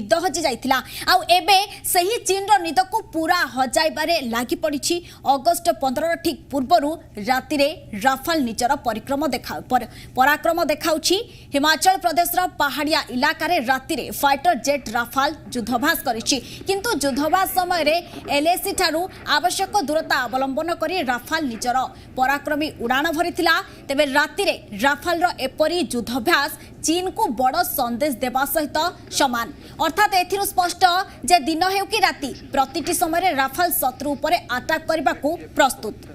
निद हजि जाइथिला आउ एबे सही चीन रो निद को पूरा हजाइबारे लागि पड़िछि। अगस्त 15 ठीक पूर्वरु राति रे राफाल निजर पराक्रम देखाउछि। हिमाचल प्रदेश रो पहाड़िया इलाका रे राति रे फाइटर जेट राफाल युद्धाभ्यास करिछि किंतु युद्धाभ्यास समय रे एलएसी ठारू आवश्यक दूरता अवलंबन करी राफाल निजर पराक्रमी उड़ान भरिथिला। तेबे राति रे राफाल रो एपरी युद्धाभ्यास चीन को बड़ संदेश देवा सहित समान अर्थात एथिरु स्पष्ट जे दिन हेउ कि राति प्रतिटी समय रे राफाल शत्रु उपरे अटैक करबा को प्रस्तुत।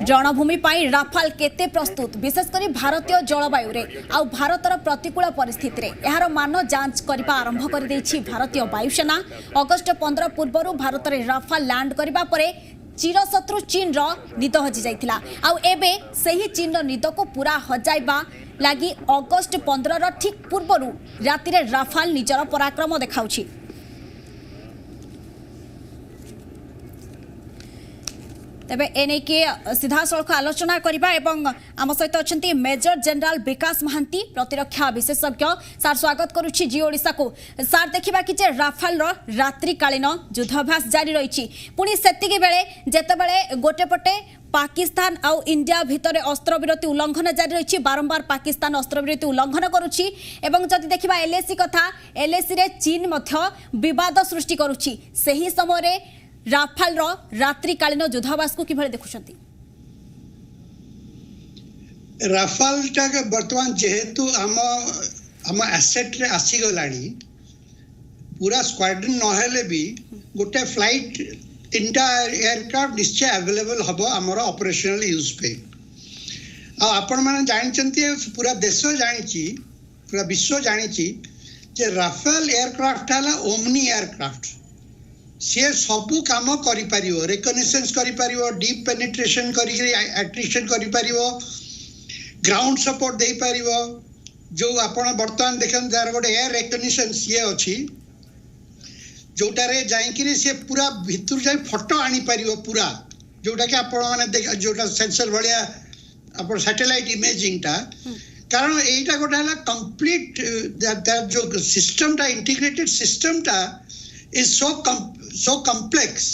रणभूमि पाई राफाल केते प्रस्तुत विशेषकर भारतीय जलवायु रे आ भारतर प्रतिकूल परिस्थिति रे यार मान जांच करबा आरंभ कर देछि भारतीय वायुसेना। अगस्त 15 पूर्वरु भारत रे राफाल लैंड करबा परे चिरशत्रु चीन रो निद हजि जाइथिला आउ एबे सही चीन रो निद को पूरा हजाइबा लागि अगस्त 15 रो ठीक पूर्वरु राति रे राफाल निजर पराक्रम देखाउछि। तेबे एने के सीधा सड़क आलोचना करबा एवं आम सहित अच्छी मेजर जनरल विकास महांती प्रतिरक्षा विशेषज्ञ सार स्वागत करुछि जी ओडिशा को। सार देखिबा कि जे राफाल रो रात्रिकालीन युद्धाभ्यास जारी रहिछि पुणी सेतिके बेले जेतेबेले गोटे पटे पाकिस्तान आउ इंडिया भितर अस्त्र विरति उल्लंघन जारी रही बारंबार पाकिस्तान अस्त्र विरति उल्लंघन करुछि एवं जदि देखिबा एलएसी कथा एलएसी रे चीन मध्य विवाद सृष्टि करुछि सही समय रे राफाल रो रात्रिकालीन युद्धाभ्यास को किभଳି देखुछंती। राफाल टा वर्तमान जेहेतु हम एसेट रे आसी गलानी पूरा स्क्वाड्रन नहेले भी गोटे फ्लाइट 3टा एयरक्राफ्ट निश्चय अवेलेबल हबो हमर ऑपरेशनल यूज पे। आपण माने जानिचंती पूरा देश जानिची पूरा विश्व जानिची जे राफेल एयरक्राफ्ट हला ओमनी एयरक्राफ्ट सी सबू काम करि परिवो रिकॉग्निशंस करि परिवो डीप पेनिट्रेशन करि एट्रिशन करि परिवो ग्राउंड सपोर्ट दे परिवो जो आपण वर्तमान देखन जार गोटे एयर रिकॉग्निशन सी अछि जोटारे जाइकिरी से पूरा भितर जाई फोटो आनी परिवो पूरा जोटा के आपण माने जोटा सेंसर भलिया आपण सैटेलाइट इमेजिंग ता कारण एटा गोटा हला कंप्लीट जो सिस्टम ता इंटीग्रेटेड सिस्टम ता is so complex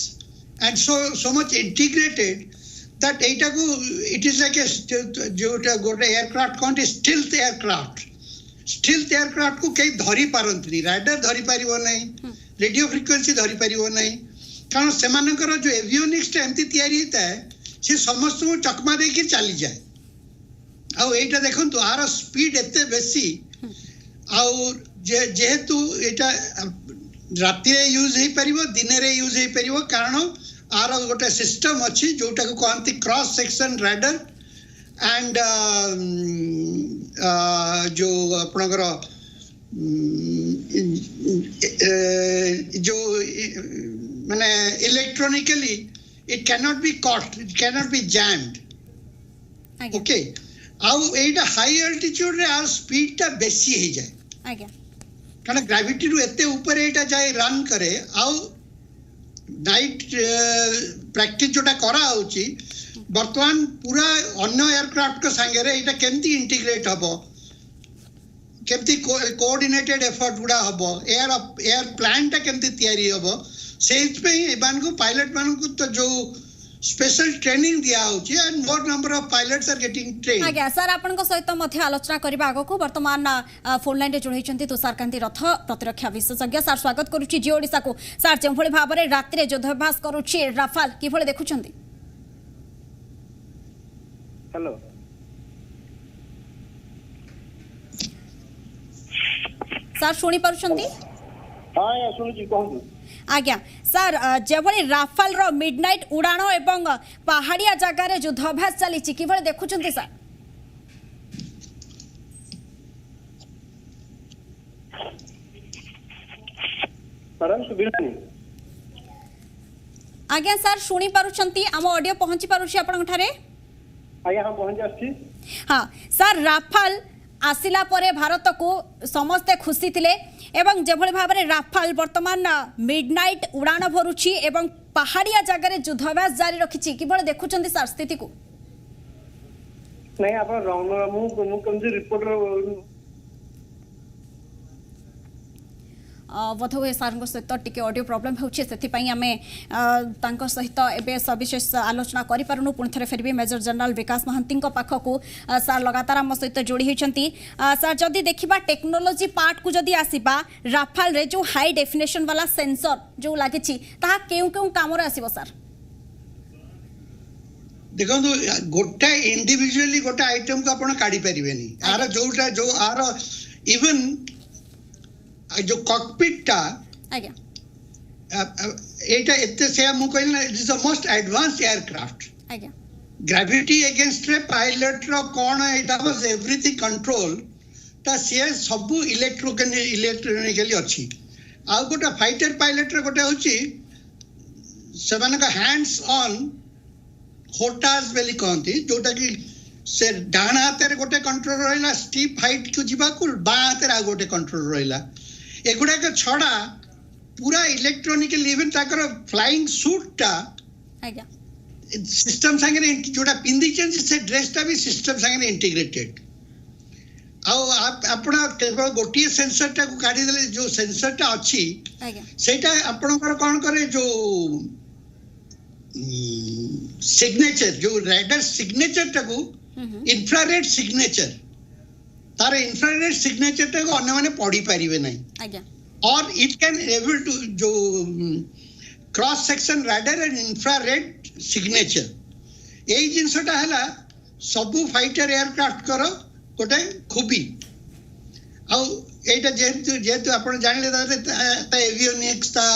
and so much integrated that it is like a aircraft called stealth aircraft को कई धरी पारंतनी राडार धरी पारिबो नहीं रेडियो फ्रीक्वेंसी धरी पारिबो नहीं कारण से मानकर जो एवियोनिक्स एमती तैयारी होता है से समस्त को चकमा दे के चली जाए आ एटा देखंतु आर स्पीड एते बेसी आ जेहेतु एटा राति रे यूज हे परिबो दिन रे यूज हे परिबो कारण आर गोटे सिस्टम अछि जोटा को कहंती क्रॉस सेक्शन राडार एंड जो आपनकर जो माने electronically it can not be caught it can not be jammed okay आउ एटा हाई एल्टीट्यूड रे आर स्पीड ता बेसी हे जाय आज्ञा कारण ग्रेविटी रु एते ऊपर एटा जाय रन करे आउ नाइट प्रैक्टिस जोटा करा होची वर्तमान पूरा अन्य एयरक्राफ्ट को संगे रे एटा केमती इंटीग्रेट हबो केमती कोऑर्डिनेटेड एफर्ट गुडा हबो एयर प्लान ता केमती तैयारी हबो सेज पे एबान को पायलट मान को तो जो स्पेशल ट्रेनिंग दिया होची and more number of pilots are getting train. आज्ञा सर आपन को सहित मध्य आलोचना करबा आगो को वर्तमान फोन लाइन रे जोड़ैछंती तुषारकांति रथ प्रतिरक्षा विशेषज्ञ सर स्वागत करूची जी ओडिसा को। सर जेभଳି भाबरे रात्रि रे युद्धाभ्यास करूची राफाल किभଳି देखुछंती। हेलो सर सुनी पारुछंती। हां या सुनुची कहू आज्ञा सर जेभଳି राफाल रो मिडनाइट उड़ाण एवं पहाड़िया जगार युद्धाभ्यास चली किभଳି देखुछंती सर। आज्ञा सर सुनी पारुछंती आम ऑडियो पहुंची पारुछि आपन ठारे। आज्ञा हम पहुंच आछि। हां सर राफाल आसिला परे भारत को समस्ते खुशी थिले एवं जेभଳି भाबरे राफाल वर्तमान मिडनाइट उड़ाण भरुछि एवं पहाड़िया जगार युद्धाभ्यास जारी रखिछि किभଳି देखुछंती सर स्थिति को। नहीं आप रंग मु कम से रिपोर्टर बोध हुए सार सहित टी ऑडियो प्रोब्लेम होछि सेथिपई आमे तांको सहित एबे सविशेष आलोचना करि पारुनु पुनि थरे फेरबी मेजर जनरल विकास महांती पाखकू सार लगातार आम सहित जोड़ी होइछंती सार जदि देखिबा टेक्नोलोजी पार्ट को जदि आसीबा राफाल रे जो हाई डेफिनेशन वाला सेंसर जो लागिछि ताहा केउ केउ काम रे आसीबो सार देखो गोटे इंडिविजुअली गोटे आइटम को आपण काढी परिबेनी आर जोटा जो आर इवन जो कॉकपिट टा आज्ञा एटा एते से मु कहले it is the most advanced aircraft आज्ञा ग्रेविटी अगेंस्ट रे pilot row cone Etah was everything control ता से सब इलेक्ट्रोनिकली अछि आ गोटा फाइटर पायलट रे गोटा होची सेवन का हैंड्स ऑन होटास बेली कहती जोटा कि से डाण हाथ गोटे कंट्रोल रहा स्टीप हाइट को जीवा को बा हाथ आ गोटे कंट्रोल रहा एगुड़ा के छड़ा पूरा इलेक्ट्रोनिकल इवन ताकर फ्लाइंग सूट टा सिस्टम संगे जोटा पिंदी से ड्रेस टा भी सिस्टम संगे इंटीग्रेटेड आपण केवल गोटे सेंसर टा को काढी देले जो सेंसर टा अछि सेटा आपनकर कोन करे जो सिग्नेचर जो राइडर सिग्नेचर टाको इंफ्रारेड सिग्नेचर तार इंफ्रारेड सिग्नेचर टाको अन्य माने पढ़ी परिबे नहीं आज्ञा और इट कैन एबल टू जो cross section radar and infrared signature एई जिंसटा हला सब फाइटर एयरक्राफ्ट करो गोटे खूबी आ एटा जेतु आपण जानले ता एवियोनिक्स ता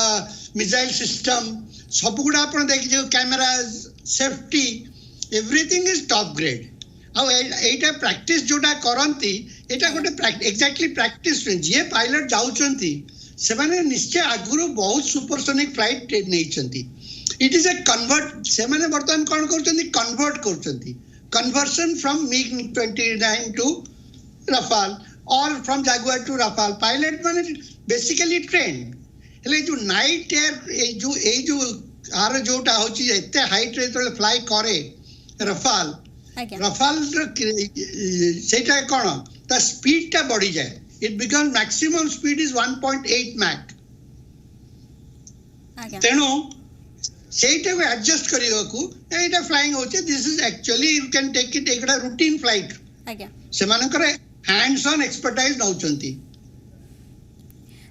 मिसाइल सिस्टम सब गुड़ा आपण देखि जो cameras safety everything is top grade आ एटा प्रैक्टिस जोटा करंती एटा गोटे एग्जैक्टली प्रैक्टिस जे पायलट जाउचंती से माने निश्चय आगुरु बहुत सुपरसोनिक फ्लाइट नेइचंती इट इज अ कन्वर्ट से माने वर्तमान कोन करचंती कन्वर्ट करचंती conversion from MiG 29 to Rafale और from Jaguar to Rafale pilot माने बेसिकली ट्रेन हेले जो नाइट एयर जो आर जोटा होची एते हाइट रे तो फ्लाई करे रफाल रफाल सेटा कोन ता स्पीड ता बढ़ी जाए it become maximum speed is 1.8 Mach तेनो सेटा को एडजस्ट करियो को एटा फ्लाइंग होचे this is actually you can take it एकड़ा रूटीन फ्लाइट आज्ञा से माने करे हैंड्स ऑन एक्सपर्टाइज नउचंती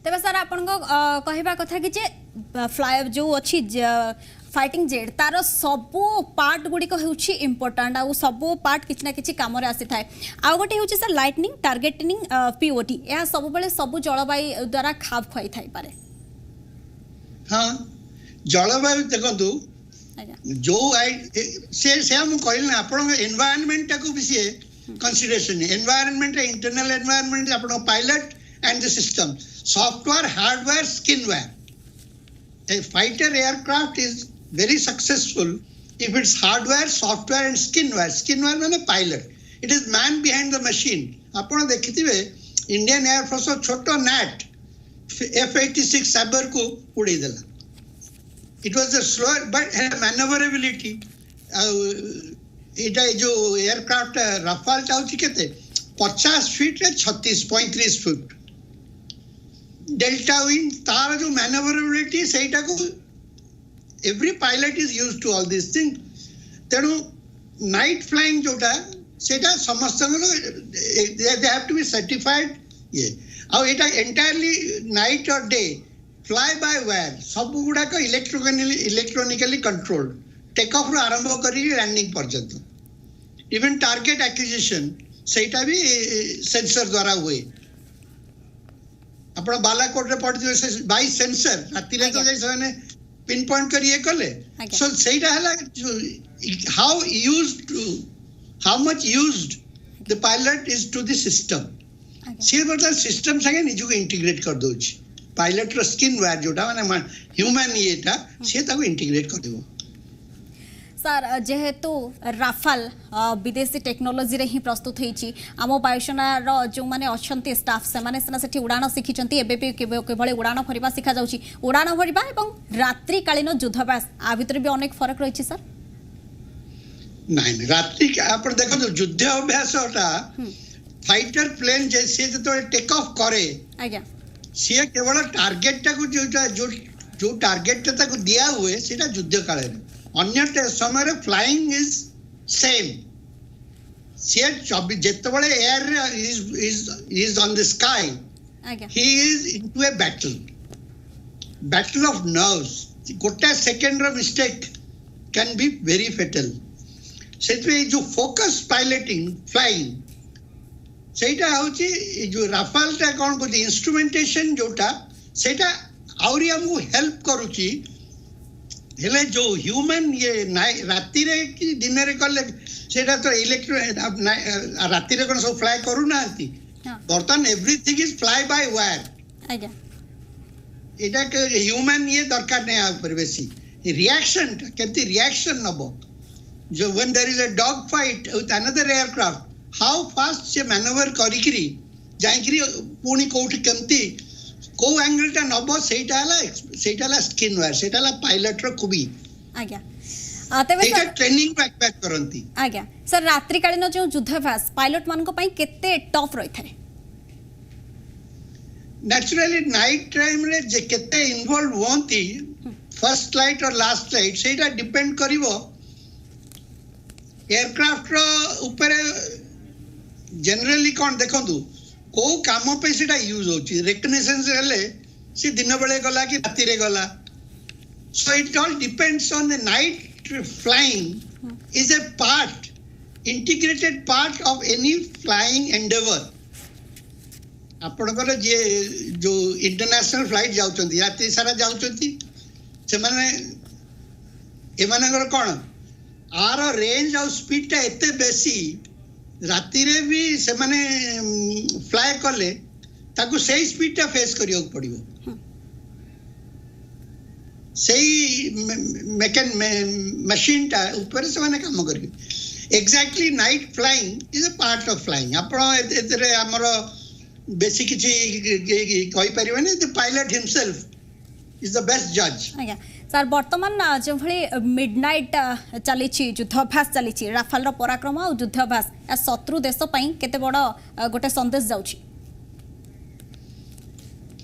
तेबे सर आपन को कहबा कथा कि जे फ्लाई जो अछि फाइटिंग जेट तार सबो पार्ट गुडी को होछि इंपोर्टेंट आ सबो पार्ट किछ ना किछ काम रे आसी थाए आ गोटे होछि सर लाइटनिंग टारगेटिंग पीओटी या सब बेले सब जलवायु द्वारा खाप खई थाई पारे हां जलवायु देखंतु जो से हम कहले आपन एनवायरनमेंट को विषय कंसीडरेशन एनवायरनमेंट इंटरनल एनवायरनमेंट आपन pilot and the system software hardware skinware a fighter aircraft is very successful if it's hardware software and skinware माने pilot it is man behind the machine आपण देखिथिबे Indian air force छोटो NAT F-86 साबर को उड़ी देला it was a slower but maneuverability एटा जो aircraft Rafale चाउची केते 50 feet रे 35 फीट डेल्टा विंग तार जो मैनेवरेबिलिटी सेटा को every pilot is used to all this thing तेनु नाइट फ्लाइंग जोटा सेटा समस्त they have to be certified ये आ एटा एंटायरली नाइट और डे फ्लाई बाय वायर सब गुडा को इलेक्ट्रोनिकली कंट्रोल्ड टेक ऑफ रो आरंभ करी लैंडिंग पर्यंत इवन टारगेट एक्विजिशन सेटा भी सेंसर द्वारा हुए आपण बालाकोट रे पड़ती से बाय सेंसर राति रे तो जैसे पिन पॉइंट करिए कले सो सेटा हला how much used the pilot is to the system से बता सिस्टम संगे निजु इंटीग्रेट कर दोछ पायलट रो स्किन वेयर जोटा माने ह्यूमन येटा से ताको इंटीग्रेट कर देबो सर जेहेतु राफाल विदेशी टेक्नोलोजी रे ही प्रस्तुत होईची आम वायुसेना रो जो माने अछंती स्टाफ से माने सेठी उड़ान शिखिचंती एबे भी केवल उड़ान भरिबा सिखा जाउची उड़ान भरिबा एवं रात्रि कालीन युद्धाभ्यास आ भीतर भी अनेक फरक रहिची सर नहीं रात्रि आपण देखो युद्ध अभ्यासटा फाइटर प्लेन जैसे तो टेक ऑफ करे आज्ञा सी केवल टार्गेट टाक जो टार्गेट दिया हुए से युद्ध काल अन्य समय फ्लाइंग इज सेम सी जिते air is on the sky he is into a battle of nerves गोटे सेकेंड रो mistake can be very fatal से जो फोकस पायलटिंग फ्लाइंग सेटा होची जो राफाल टा कोन को इंस्ट्रूमेंटेशन जोटा सेटा आउरी हमको हेल्प करूची हेले जो ह्यूमन ये राति रे कि दिन रे कले सेटा तो इलेक्ट्रो राति रे कोन सब फ्लाई करू नांती बर्तन everything is fly by wire आज्ञा एटा के ह्यूमन ये दरकार नै आ पर बेसी रिएक्शन केति रिएक्शन नबो जो when there is a dog fight with another aircraft how fast से मैनोवर करिकरी जाइकरी पुणी कोठी केमती को एंगल टा नबो सेटाला स्किन वेयर सेटाला पायलट रो खूबी आज्ञा तबे सर ट्रेनिंग बैक करंती आज्ञा सर रात्रि कालीन जो युद्धभ्यास पायलट मान को पई केते टफ रही थाए नेचुरली नाइट टाइम रे जे केते इन्वॉल्व होंती फर्स्ट लाइट और लास्ट लाइट सेटा डिपेंड करिवो एयरक्राफ्ट रो ऊपर जनरली कौन देखंतु को काम पे सेटा यूज होची रिकग्निशंस हेले से दिन बेले गला कि राति रे गला so it all depends on the night flying is a part integrated part of any flying Endeavour आपनकर जे जो इंटरनेशनल फ्लाइट जाउचंती राति सारा जाउचंती से माने एमानकर कोन आर रेंज और स्पीड टा एते बेसी राति रे भी से माने फ्लाई करले ताकू सही स्पीड टा फेस करियो पड़िबो सही मशीन टा ऊपर से माने काम करियो exactly night flying is a part of flying आपण एतरे हमर बेसी किछि कहि परिबने the pilot himself is the best जज सर वर्तमान जो भली मिडनाइट चली युद्धाभ्यास चली राफाल रो पराक्रम और युद्धाभ्यास या शत्रु देश पई केते बड़ गोटे संदेश जाउची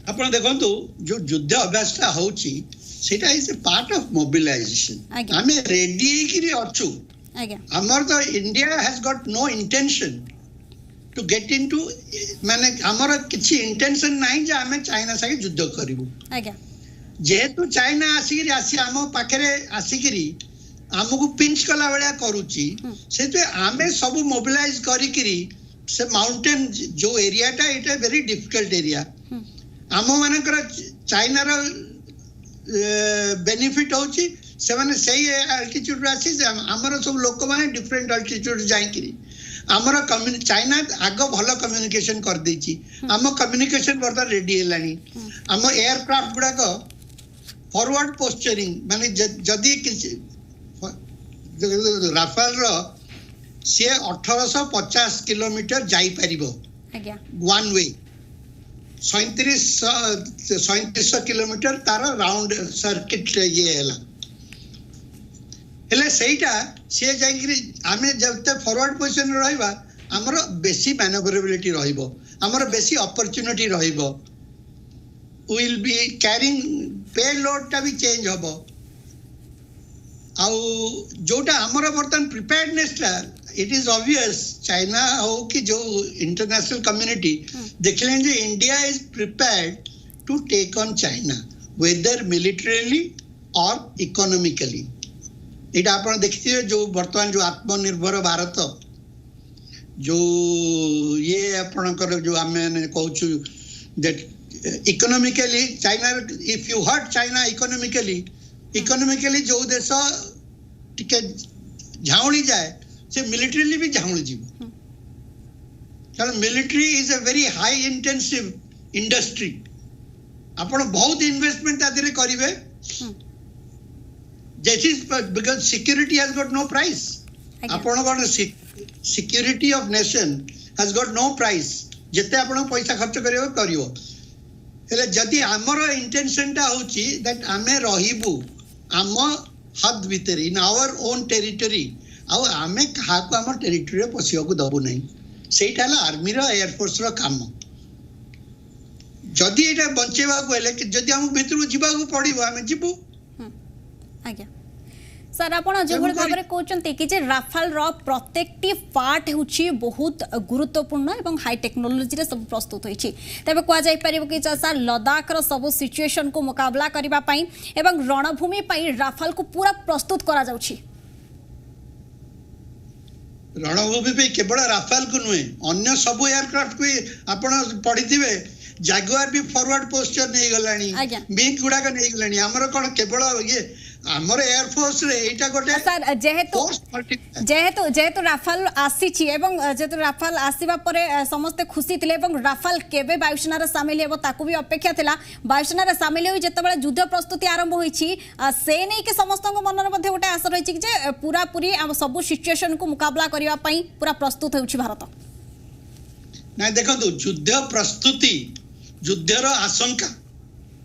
आपण देखंतु जो युद्ध अभ्यास ता होची सेटा is a part of mobilisation हमें रेडी किरी अछु आज्ञा हमर तो India has got no intention to get into माने हमर किछि इंटेंशन नाही जे हमें चाइना संगे युद्ध करिवु आज्ञा जेहेतु चाइना आसिक आम पाखे आसिक आमको पिंच कला भाया करुच्ची से आमे सब मोबिलाइज करी से माउंटेन जो एरिया टा इट वेरी डिफिकल्ट एरिया आम मानकर चाइना रो बेनिफिट होची से माने सही अल्टीट्यूड आसी हमर सब लोक माने डिफरेंट अल्टीट्यूड जाइकरी हमर चाइना आग भलो कम्युनिकेशन कर देची हम कम्युनिकेशन बर्तन रेडी हेलानी हम एयरक्राफ्ट गुडा को फॉरवर्ड पोस्चरिंग माने जदी राफेल रो से 1850 किलोमीटर जाई परिबो आज्ञा वन वे 3700 किलोमीटर तार राउंड सर्किट ये हेला हेले सेटा से जाइकरी आमे जब फॉरवर्ड पोजीशन रहइबा हमर बेसी मैनेवरेबिलिटी रहइबो हमर बेसी अपॉर्चुनिटी रहइबो विल बी कैरिंग पेलोड टा भी चेंज होबो आउ जोटा हमर बर्तन प्रिपेयर्डनेस टा इट इज ऑब्वियस चाइना हो कि जो इंटरनेशनल कम्युनिटी देखले जे India is prepared to take on China whether militarily और इकोनॉमिकली एटा आपण देखिए जो वर्तमान जो आत्मनिर्भर भारत जो ये आपणकर जो आमे कहूछु that economically China if you hurt China economically जो देश टिके झाउली जाए से मिलिटरीली भी झाउली जीव कारण military is a very high intensive industry आपण बहुत इन्वेस्टमेंट आदि करिवे that is because security has got no price आपण got security of nation has got no price जते आपण पैसा खर्च करियो हेले जदि हमर इंटेंशन टा होची दैट आमे रहिबु आम हद भीतर इन आवर ओन टेरिटरी आउ आमे कहा को हमर टेरिटरी रे पसियो को दबु नै सेटा ला आर्मी रो एयर फोर्स रो काम जदि एटा बंचेबा को हेले जदि हम भितर जीवा को पड़िबो हम जीवु आज्ञा सर आप जो भाव में कहते कि राफाल प्रत्येकटी पार्ट होची बहुत गुरुत्वपूर्ण और हाई टेक्नोलोजी रे सब प्रस्तुत होती तेज कह कि सर लद्दाख सब सिचुएशन को मुकाबला करने एवं रणभूमि राफाल को पूरा प्रस्तुत करा जाउछि। रणभूमि पे केवल राफाल को नुहे अन्य सब एयरक्राफ्ट को आपण पढ़ी जागुआर भी फॉरवर्ड पोस्चर नहीं गलानी मिग गुड़ाक नहीं गलानी हमर कोन केवल ये हमर एयर फोर्स रे एटा गोटे सर जेहेतु राफाल आसी एवं जेहेतु राफाल आसीबा परे समस्त खुशी थिले एवं राफाल केबे वायुसेना रे शामिल हेबो ताकू भी अपेक्षा थिला वायुसेना रे शामिल होई जेतेबेले युद्ध प्रस्तुति आरंभ होईछि से नै के समस्त मन रे मध्ये गोटे आशा रहिछि जे पूरा पूरी सब सिचुएशन को मुकाबला करिवा पई पूरा प्रस्तुत होउछि भारत ना देखंतु युद्ध प्रस्तुति युद्धर आशंका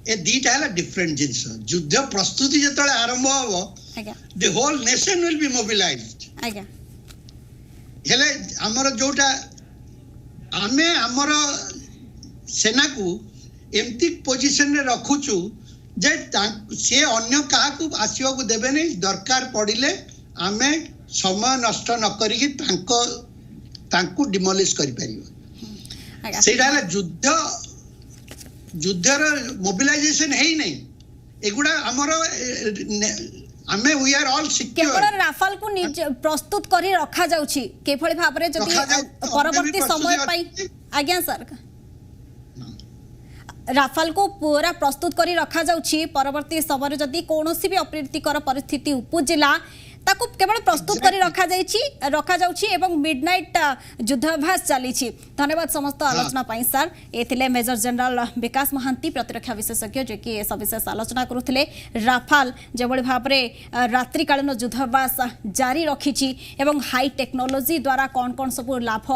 ए दीटा है डिफरेंट जिंस युद्ध प्रस्तुति जतले आरंभ हो the whole nation will be mobilised आज्ञा हेले हमर जोटा आमे हमर सेना को एमती पोजीशन रे रखुचु जे से अन्य काहा को आसीबा को देबे नै दरकार पड़िले आमे समय नष्ट न करिकि तांको डिमोलिश करि परिबो सेटा युद्ध युद्धर मोबिलाइजेशन है ही नहीं एगुड़ा हमर हमें वी आर ऑल सिक्योर केवल राफाल को प्रस्तुत करी रखा जाउछि केभली भाबरे जदि परवर्ती समय पाई आज्ञा सर राफाल को पूरा प्रस्तुत करी रखा जाउछि परवर्ती समय जदि कोनोसी भी अप्रीतिकर परिस्थिति उपजिला ताकू केवल प्रस्तुत करी रखा जाउछि एवं मिडनाइट युद्धाभ्यास चली धन्यवाद समस्त आलोचना पाई सर ए मेजर जनरल विकास महांती प्रतिरक्षा विशेषज्ञ जे कि सविशेष आलोचना करुथिले राफाल जेभଳି भाबरे रात्रिकालीन युद्धाभ्यास जारी रखिछि एवं हाई टेक्नोलोजी द्वारा कौन कौन सब लाभ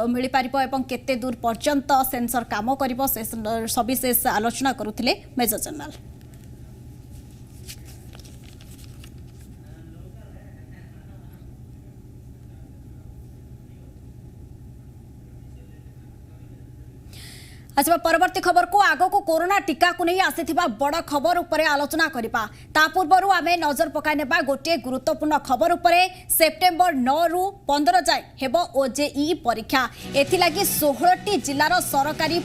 मिल पारिबो एवं केते दूर पर्यंत सेंसर काम करिबो से सविशेष आलोचना करुथिले मेजर जनरल। अच्छा परवर्ती खबर को आग को कोरोना टीका को नहीं आसीथिबा बड़ खबर उपरे आलोचना करिबा ता पूर्वरु आमे नजर पकाइ नेबा गोटे गुरुत्वपूर्ण खबर उपरे सेप्टेम्बर 9 रु 15 जाय हेबो ओजेई परीक्षा एथि लागि 16 टी जिल्लार सरकारी